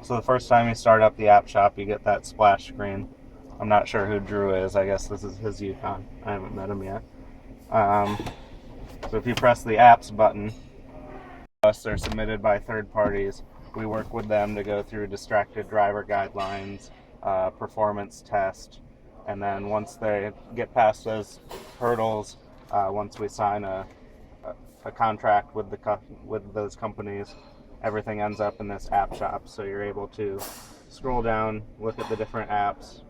So the first time you start up the AppShop, you get that splash screen. I'm not sure who Drew is. I guess this is his Yukon. I haven't met him yet. So if you press the apps button, they're submitted by third parties. We work with them to go through distracted driver guidelines, performance test, and then once they get past those hurdles, once we sign a contract with those companies, everything ends up in this app shop. So you're able to scroll down, look at the different apps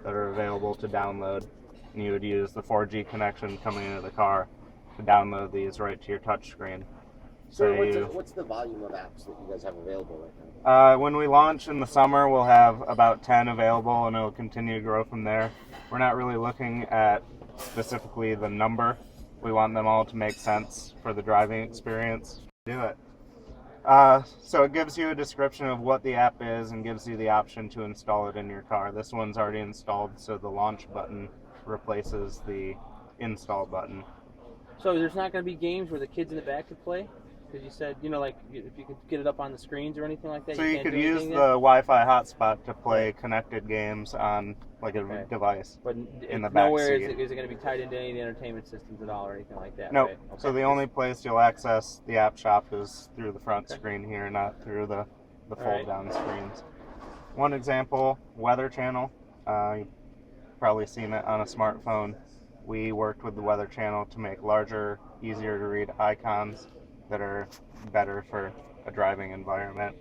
that are available to download, and you would use the 4G connection coming into the car to download these right to your touchscreen. So what's the volume of apps that you guys have available right now? When we launch in the summer, we'll have about 10 available, and it'll continue to grow from there. We're not really looking at specifically the number. We want them all to make sense for the driving experience. Do it. So it gives you a description of what the app is and gives you the option to install it in your car. This one's already installed, so the launch button replaces the install button. So there's not going to be games where the kids in the back could play? Because you said, like if you could get it up on the screens or anything like that. So you could use the Wi-Fi hotspot to play connected games on like a device. But in the back nowhere seat. is it going to be tied into any of the entertainment systems at all or anything like that? No. Right? Okay. So the only place you'll access the app shop is through the front screen here, not through the fold down screens. One example, Weather Channel. You've probably seen it on a smartphone. We worked with the Weather Channel to make larger, easier to read icons that are better for a driving environment.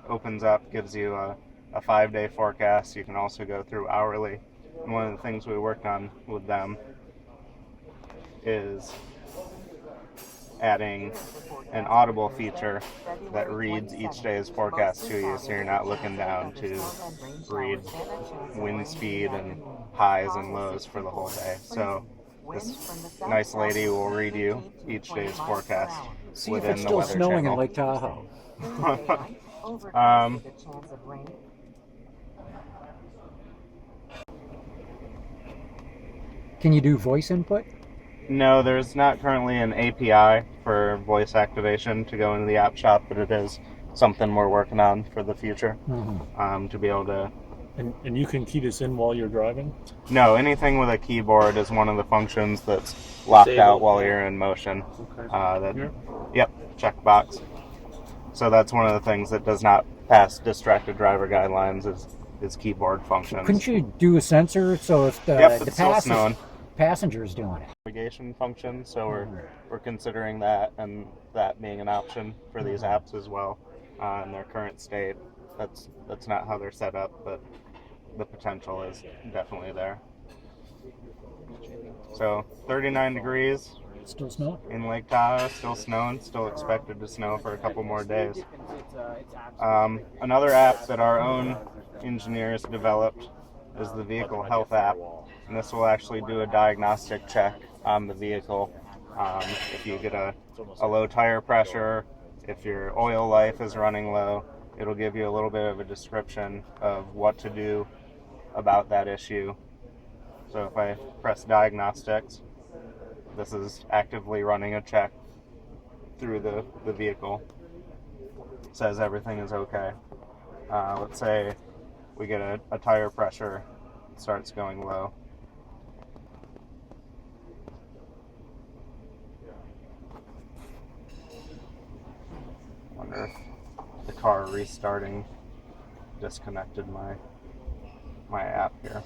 Opens up, gives you a 5-day forecast. You can also go through hourly. And one of the things we worked on with them is adding an audible feature that reads each day's forecast to you, so you're not looking down to read wind speed and highs and lows for the whole day. So this nice lady will read you each day's forecast within it's the still Weather snowing Channel. in Lake Tahoe. Can you do voice input? No, there's not currently an API for voice activation to go into the app shop, but it is something we're working on for the future. To be able to. And you can key this in while you're driving? No, anything with a keyboard is one of the functions that's locked out while you're in motion. Okay. Yep, checkbox. So that's one of the things that does not pass distracted driver guidelines is keyboard functions. Couldn't you do a sensor so if the passenger's doing it? Navigation function, so we're considering that, and that being an option for these apps as well. In their current state, that's not how they're set up, but the potential is definitely there. So 39 degrees. Still snowing? In Lake Tahoe, still snowing, still expected to snow for a couple more days. Another app that our own engineers developed is the Vehicle Health app, and this will actually do a diagnostic check on the vehicle. If you get a low tire pressure, if your oil life is running low, it'll give you a little bit of a description of what to do about that issue. So if I press Diagnostics, this is actively running a check through the vehicle. It says everything is okay. Let's say we get a tire pressure, it starts going low. Wonder if the car restarting disconnected my app here.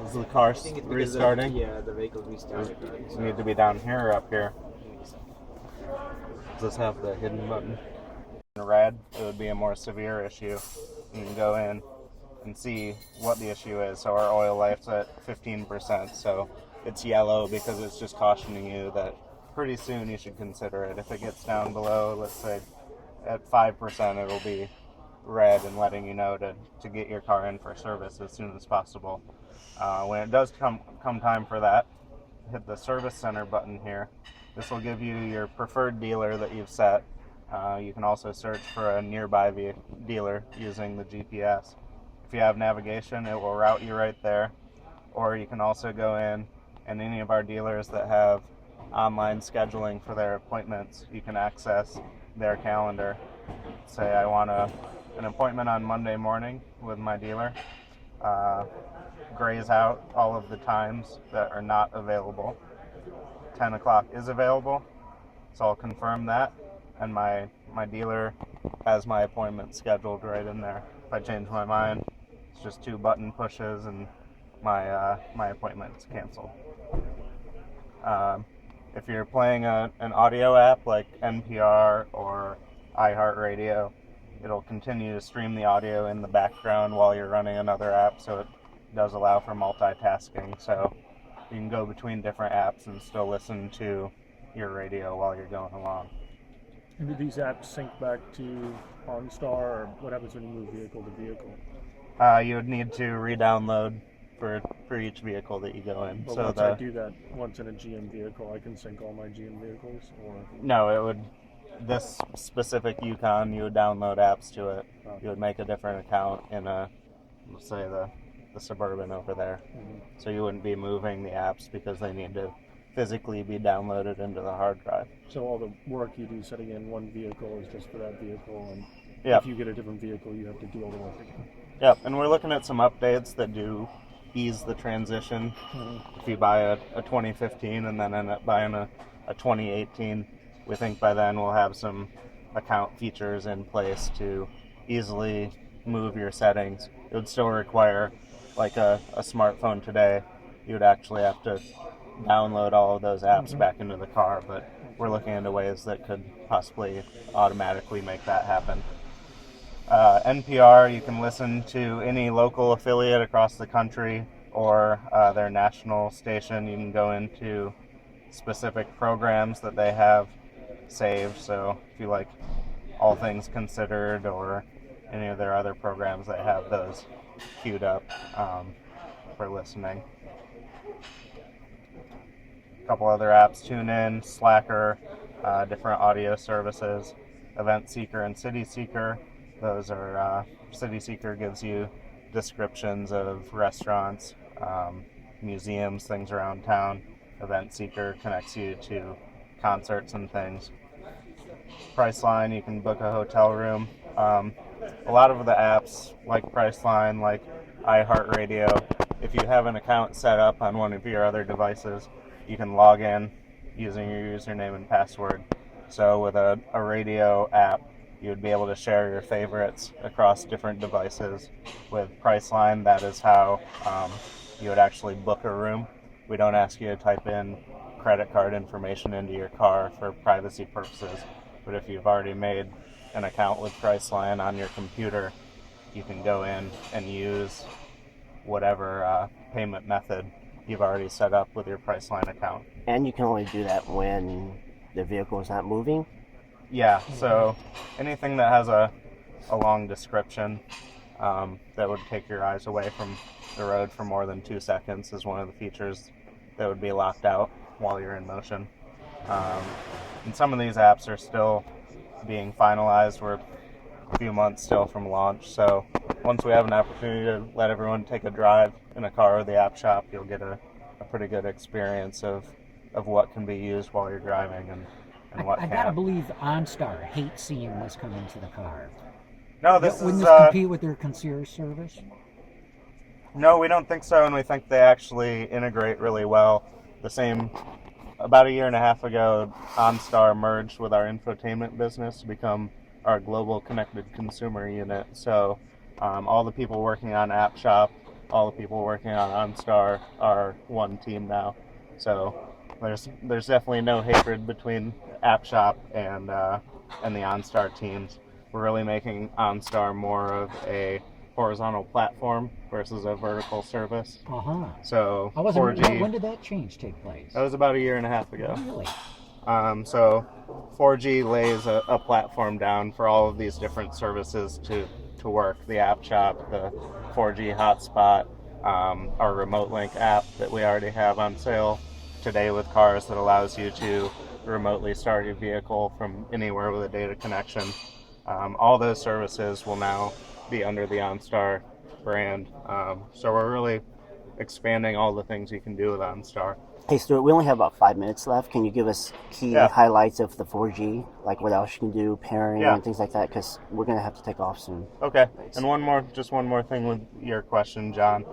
Is the car restarting? Yeah, the vehicle's restarting. Does it need to be down here or up here? Does this have the hidden button? In red, it would be a more severe issue. You can go in and see what the issue is. So our oil life's at 15%, so it's yellow because it's just cautioning you that pretty soon you should consider it. If it gets down below, let's say at 5%, it'll be red and letting you know to get your car in for service as soon as possible. When it does come time for that, hit the service center button here. This will give you your preferred dealer that you've set. You can also search for a nearby dealer using the GPS. If you have navigation, it will route you right there. Or you can also go in, and any of our dealers that have online scheduling for their appointments, you can access their calendar. Say I want an appointment on Monday morning with my dealer. Grays out all of the times that are not available. 10 o'clock is available, so I'll confirm that, and my dealer has my appointment scheduled right in there. If I change my mind, it's just 2 button pushes and my appointment's canceled. If you're playing an audio app like NPR or iHeartRadio, it'll continue to stream the audio in the background while you're running another app, so it does allow for multitasking. So you can go between different apps and still listen to your radio while you're going along. And do these apps sync back to OnStar, or what happens when you move vehicle to vehicle? You would need to re-download for each vehicle that you go in. But so once I do that once in a GM vehicle, I can sync all my GM vehicles? Or no, it would. This specific Yukon, you would download apps to it. You would make a different account in let's say the Suburban over there. Mm-hmm. So you wouldn't be moving the apps because they need to physically be downloaded into the hard drive. So all the work you do setting in one vehicle is just for that vehicle, and Yep. if you get a different vehicle, you have to do all the work again. Yep, and we're looking at some updates that do ease the transition. Mm-hmm. If you buy a 2015 and then end up buying a 2018, we think by then we'll have some account features in place to easily move your settings. It would still require, like a smartphone today, you would actually have to download all of those apps back into the car, but we're looking into ways that could possibly automatically make that happen. NPR, you can listen to any local affiliate across the country or their national station. You can go into specific programs that they have saved. So if you like All Things Considered or any of their other programs, they have those queued up for listening. A couple other apps, TuneIn, Slacker, different audio services, Event Seeker and City Seeker. Those are, City Seeker gives you descriptions of restaurants, museums, things around town. Event Seeker connects you to concerts and things. Priceline, you can book a hotel room. A lot of the apps, like Priceline, like iHeartRadio, if you have an account set up on one of your other devices, you can log in using your username and password. So with a radio app, you would be able to share your favorites across different devices. With Priceline, that is how you would actually book a room. We don't ask you to type in credit card information into your car for privacy purposes. But if you've already made an account with Priceline on your computer, you can go in and use whatever payment method you've already set up with your Priceline account. And you can only do that when the vehicle is not moving? Yeah, so anything that has a long description that would take your eyes away from the road for more than 2 seconds is one of the features that would be locked out while you're in motion. And some of these apps are still being finalized. We're a few months still from launch, so once we have an opportunity to let everyone take a drive in a car or the app shop, you'll get a pretty good experience of what can be used while you're driving and what I can't. gotta believe OnStar hates seeing what's coming to the car. No, Wouldn't this compete with their concierge service? No, we don't think so, and we think they actually integrate really well. About a year and a half ago, OnStar merged with our infotainment business to become our global connected consumer unit. So all the people working on AppShop, all the people working on OnStar are one team now. So there's definitely no hatred between AppShop and the OnStar teams. We're really making OnStar more of a horizontal platform versus a vertical service. So 4G. When did that change take place? That was about a year and a half ago. Really? So 4G lays a platform down for all of these different services to work. The app shop, the 4G hotspot, our remote link app that we already have on sale today with cars that allows you to remotely start your vehicle from anywhere with a data connection. All those services will now be under the OnStar brand. So we're really expanding all the things you can do with OnStar. Hey Stuart, we only have about 5 minutes left. Can you give us key highlights of the 4G, like what else you can do, pairing and things like that? Because we're gonna have to take off soon. Okay. And one more thing with your question, John.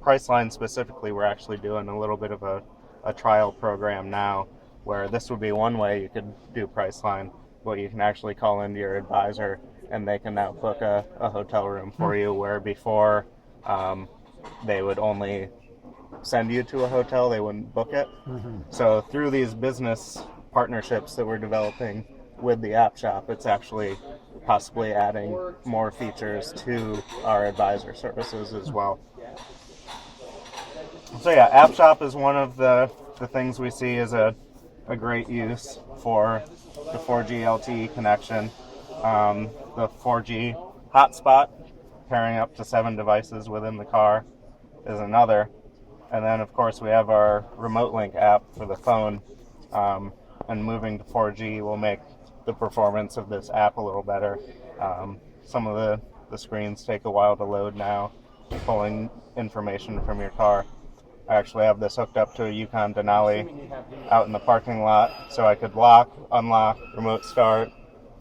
Priceline specifically, we're actually doing a little bit of a trial program now, where this would be one way you could do Priceline, but you can actually call into your advisor and they can now book a hotel room for you, where before they would only send you to a hotel, they wouldn't book it. So through these business partnerships that we're developing with the app shop, it's actually possibly adding more features to our advisor services as well. So yeah, app shop is one of the things we see as a great use for the 4G LTE connection. The 4G hotspot, pairing up to 7 devices within the car, is another. And then, of course, we have our Remote Link app for the phone, and moving to 4G will make the performance of this app a little better. Some of the screens take a while to load now, pulling information from your car. I actually have this hooked up to a Yukon Denali out in the parking lot, so I could lock, unlock, remote start,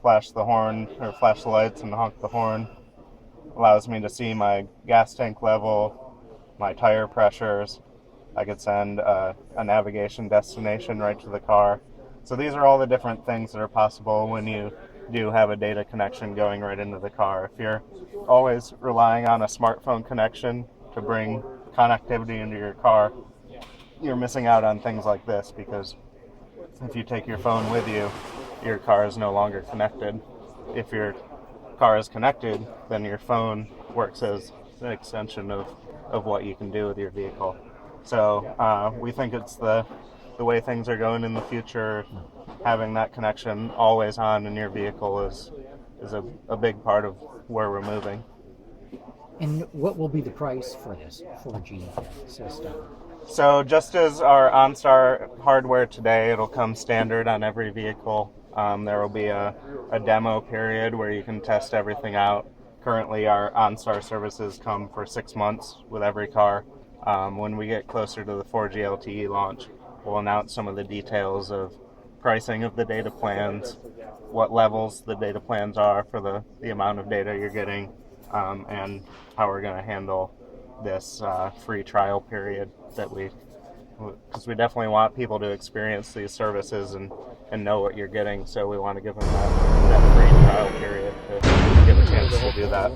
flash the horn, or flash the lights and honk the horn. Allows me to see my gas tank level, my tire pressures. I could send a navigation destination right to the car. So these are all the different things that are possible when you do have a data connection going right into the car. If you're always relying on a smartphone connection to bring connectivity into your car, you're missing out on things like this, because if you take your phone with you, your car is no longer connected. If your car is connected, then your phone works as an extension of what you can do with your vehicle. So we think it's the way things are going in the future. Having that connection always on in your vehicle is a big part of where we're moving. And what will be the price for this 4G system? So just as our OnStar hardware today, it'll come standard on every vehicle. There will be a demo period where you can test everything out. Currently, our OnStar services come for 6 months with every car. When we get closer to the 4G LTE launch, we'll announce some of the details of pricing of the data plans, what levels the data plans are for the amount of data you're getting, and how we're going to handle this free trial period because we definitely want people to experience these services and know what you're getting, so we want to give them that free trial period to give a chance to do that.